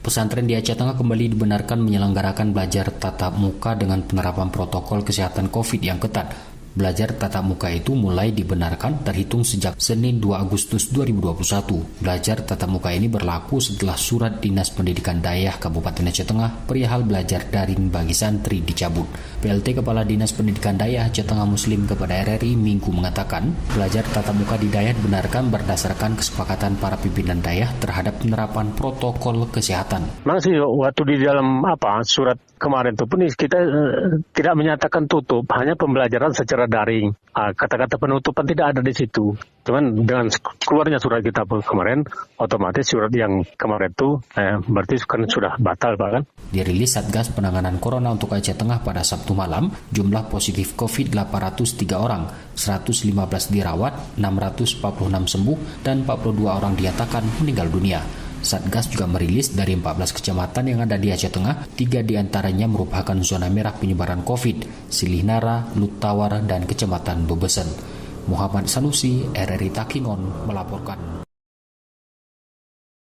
Pesantren di Aceh Tengah kembali dibenarkan menyelenggarakan belajar tatap muka dengan penerapan protokol kesehatan COVID yang ketat. Belajar tatap muka itu mulai dibenarkan terhitung sejak Senin 2 Agustus 2021. Belajar tatap muka ini berlaku setelah surat Dinas Pendidikan Dayah Kabupaten Aceh Tengah perihal belajar daring bagi santri dicabut. PLT Kepala Dinas Pendidikan Dayah Aceh Tengah Muslim kepada RRI Minggu mengatakan, belajar tatap muka di Dayah dibenarkan berdasarkan kesepakatan para pimpinan Dayah terhadap penerapan protokol kesehatan. Memang sih waktu di dalam surat kemarin itu pun kita tidak menyatakan tutup, hanya pembelajaran secara daring. Kata-kata penutupan tidak ada di situ. Cuman dengan keluarnya surat kita kemarin, otomatis surat yang kemarin itu berarti kan sudah batal, Pak, kan? Dirilis Satgas Penanganan Corona untuk Aceh Tengah pada Sabtu malam, jumlah positif COVID 803 orang, 115 dirawat, 646 sembuh, dan 42 orang dinyatakan meninggal dunia. Satgas juga merilis dari 14 kecamatan yang ada di Aceh Tengah, 3 diantaranya merupakan zona merah penyebaran COVID, Silihnara, Lutawar, dan Kecamatan Bebesen. Muhammad Sanusi, RRI Takingon, melaporkan.